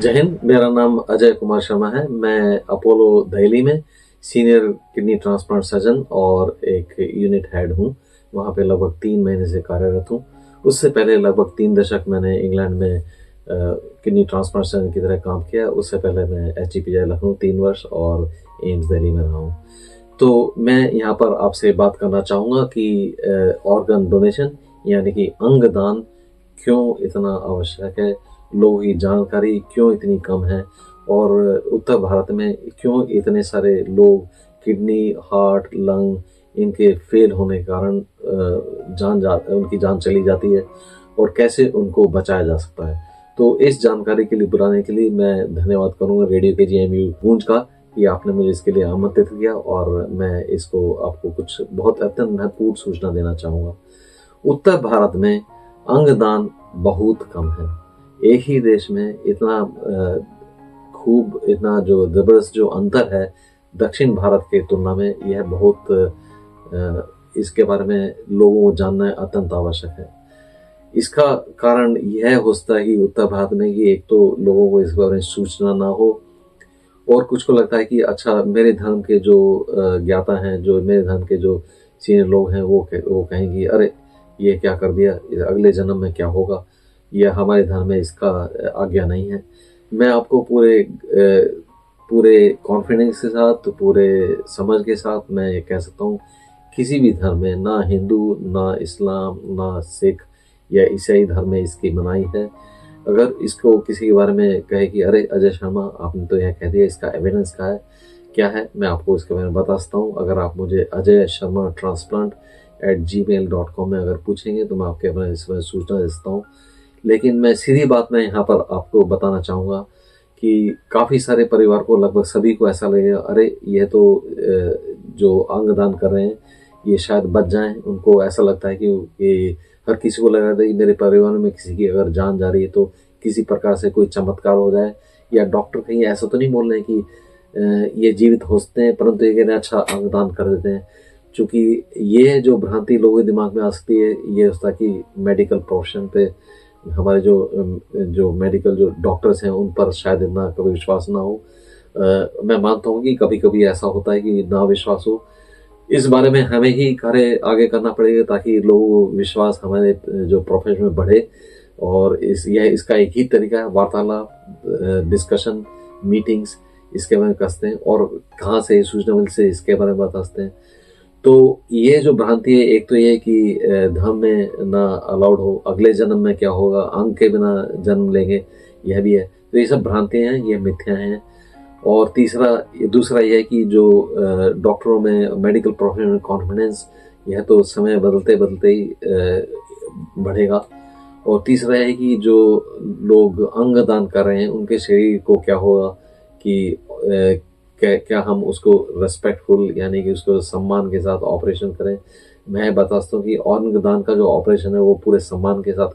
जय हिंद। मेरा नाम अजय कुमार शर्मा है। मैं अपोलो दिल्ली में सीनियर किडनी ट्रांसप्लांट सर्जन और एक यूनिट हेड हूँ। वहाँ पे लगभग 3 महीने से कार्यरत हूँ। उससे पहले लगभग 3 दशक मैंने इंग्लैंड में किडनी ट्रांसप्लांट सर्जन की तरह काम किया। उससे पहले मैं HGPI लखनऊ 3 वर्ष और एम्स दिल्ली में रहा हूँ। तो मैं यहाँ पर आपसे बात करना चाहूँगा कि ऑर्गन डोनेशन यानी कि अंग दान क्यों इतना आवश्यक है, लोगों की जानकारी क्यों इतनी कम है और उत्तर भारत में क्यों इतने सारे लोग किडनी, हार्ट, लंग इनके फेल होने के कारण उनकी जान चली जाती है और कैसे उनको बचाया जा सकता है। तो इस जानकारी के लिए बुलाने के लिए मैं धन्यवाद करूंगा रेडियो KGMU गूंज का कि आपने मुझे इसके लिए आमंत्रित किया और मैं इसको आपको कुछ बहुत अत्यंत महत्वपूर्ण सूचना देना चाहूँगा। उत्तर भारत में अंगदान बहुत कम है। एक ही देश में इतना खूब इतना जो जबरदस्त जो अंतर है दक्षिण भारत के तुलना में, यह बहुत इसके बारे में लोगों को जानना अत्यंत आवश्यक है। इसका कारण यह हो सकता है कि उत्तर भारत में कि एक तो लोगों को इस बारे में सूचना ना हो और कुछ को लगता है कि अच्छा मेरे धर्म के जो ज्ञाता हैं, जो मेरे धर्म के जो सीनियर लोग हैं वो कहेंगे अरे ये क्या कर दिया, अगले जन्म में क्या होगा, यह हमारे धर्म में इसका आज्ञा नहीं है। मैं आपको पूरे कॉन्फिडेंस के साथ, पूरे समझ के साथ मैं ये कह सकता हूँ किसी भी धर्म में, ना हिंदू, ना इस्लाम, ना सिख या ईसाई धर्म में इसकी मनाही है। अगर इसको किसी के बारे में कहे कि अरे अजय शर्मा आपने तो यह कह दिया, इसका एविडेंस क्या है, मैं आपको इसके बारे में बता सकता हूँ। अगर आप मुझे अजय शर्मा transplant@gmail.com में अगर पूछेंगे तो मैं आपके बारे में सूचना दे सकता हूँ। लेकिन मैं सीधी बात में यहाँ पर आपको बताना चाहूँगा कि काफ़ी सारे परिवार को, लगभग सभी को ऐसा लगेगा अरे ये तो जो अंगदान कर रहे हैं ये शायद बच जाएं। उनको ऐसा लगता है कि ये हर किसी को लग रहा था कि मेरे परिवार में किसी की अगर जान जा रही है तो किसी प्रकार से कोई चमत्कार हो जाए, या डॉक्टर कहीं ऐसा तो नहीं बोल रहे हैं कि ये जीवित हो सकते हैं परंतु ये कहते हैं अच्छा अंगदान कर देते हैं। चूँकि ये जो भ्रांति लोगों के दिमाग में आ सकती है ये होता कि मेडिकल प्रोफेशन पे हमारे जो मेडिकल जो डॉक्टर्स हैं उन पर शायद इतना कभी विश्वास ना हो। मैं मानता हूँ कि कभी कभी ऐसा होता है कि ना विश्वास हो। इस बारे में हमें ही कार्य आगे करना पड़ेगा ताकि लोगों को विश्वास हमारे जो प्रोफेशन में बढ़े। और इसका एक ही तरीका है वार्तालाप, डिस्कशन, मीटिंग्स, इसके बारे में कसते हैं और कहाँ से सूचना मिल से इसके बारे में बता सकते हैं। तो ये जो भ्रांति है, एक तो ये कि धर्म में ना अलाउड हो, अगले जन्म में क्या होगा, अंग के बिना जन्म लेंगे, यह भी है। तो ये सब भ्रांतियाँ हैं, ये मिथ्या हैं। और दूसरा यह है कि जो डॉक्टरों में, मेडिकल प्रोफेशन में कॉन्फिडेंस, यह तो समय बदलते बदलते ही बढ़ेगा। और तीसरा है कि जो लोग अंग दान कर रहे हैं उनके शरीर को क्या होगा, कि क्या हम उसको रेस्पेक्टफुल यानी कि उसको सम्मान के साथ ऑपरेशन करें। मैं बता सकता हूँ कि अंग दान का जो ऑपरेशन है वो पूरे सम्मान के साथ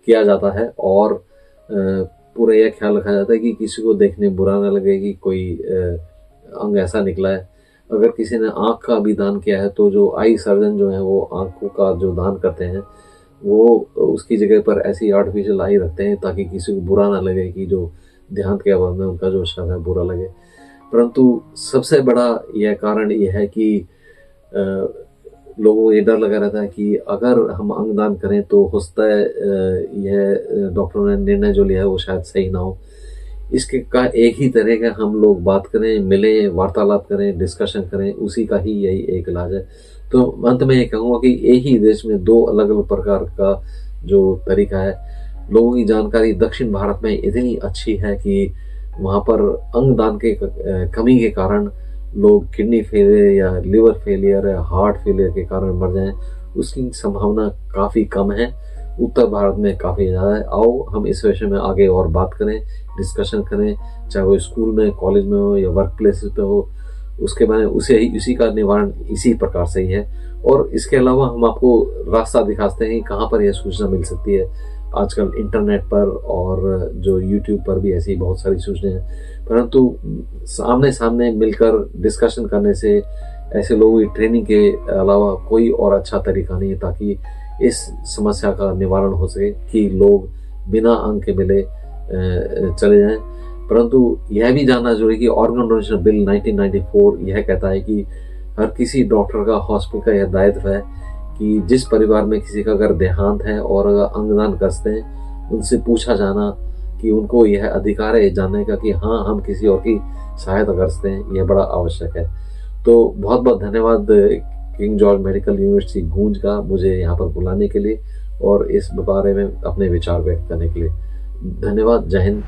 किया जाता है और पूरा यह ख्याल रखा जाता है कि किसी को देखने बुरा ना लगे कि कोई अंग ऐसा निकला है। अगर किसी ने आँख का भी दान किया है तो जो आई सर्जन जो है वो आँखों का जो दान करते हैं वो उसकी जगह पर ऐसी आर्टिफिशियल आई रखते हैं ताकि किसी को बुरा ना लगे कि जो देहांत के बाद में उनका जो शव है बुरा लगे। परंतु सबसे बड़ा यह कारण यह है कि लोगों को ये डर लगा रहता है कि अगर हम अंगदान करें तो हो सकता है यह डॉक्टरों ने निर्णय जो लिया है वो शायद सही ना हो। इसके का एक ही तरह का हम लोग बात करें, मिलें, वार्तालाप करें, डिस्कशन करें, उसी का ही यही एक इलाज है। तो अंत में ये कहूँगा कि एक ही देश में 2 अलग अलग प्रकार का जो तरीका है। लोगों की जानकारी दक्षिण भारत में इतनी अच्छी है कि वहाँ पर अंगदान के कमी के कारण लोग किडनी फेलियर या लिवर फेलियर या हार्ट फेलियर के कारण मर जाएं, उसकी संभावना काफ़ी कम है। उत्तर भारत में काफ़ी ज़्यादा है। आओ हम इस विषय में आगे और बात करें, डिस्कशन करें, चाहे वो स्कूल में, कॉलेज में हो या वर्क प्लेसेस पे हो। उसके बारे में उसी का निवारण इसी प्रकार से ही है। और इसके अलावा हम आपको रास्ता दिखाते हैं कि कहाँ पर यह सूचना मिल सकती है। आजकल इंटरनेट पर और जो यूट्यूब पर भी ऐसी बहुत सारी सूचनाएं हैं, परंतु सामने सामने मिलकर डिस्कशन करने से ऐसे लोगों की ट्रेनिंग के अलावा कोई और अच्छा तरीका नहीं है ताकि इस समस्या का निवारण हो सके कि लोग बिना अंग के मिले चले जाएं। परंतु यह भी जानना जरूरी कि ऑर्गन डोनेशन बिल 1994 यह कहता है कि हर किसी डॉक्टर का, हॉस्पिटल का यह दायित्व है कि जिस परिवार में किसी का अगर देहांत है और अगर अंगदान ग्रस्त हैं, उनसे पूछा जाना कि उनको यह अधिकार है जानने का कि हाँ, हम किसी और की सहायता कर सकते हैं, यह बड़ा आवश्यक है। तो बहुत बहुत धन्यवाद किंग जॉर्ज मेडिकल यूनिवर्सिटी गूंज का मुझे यहाँ पर बुलाने के लिए और इस बारे में अपने विचार व्यक्त करने के लिए। धन्यवाद। जय हिंद।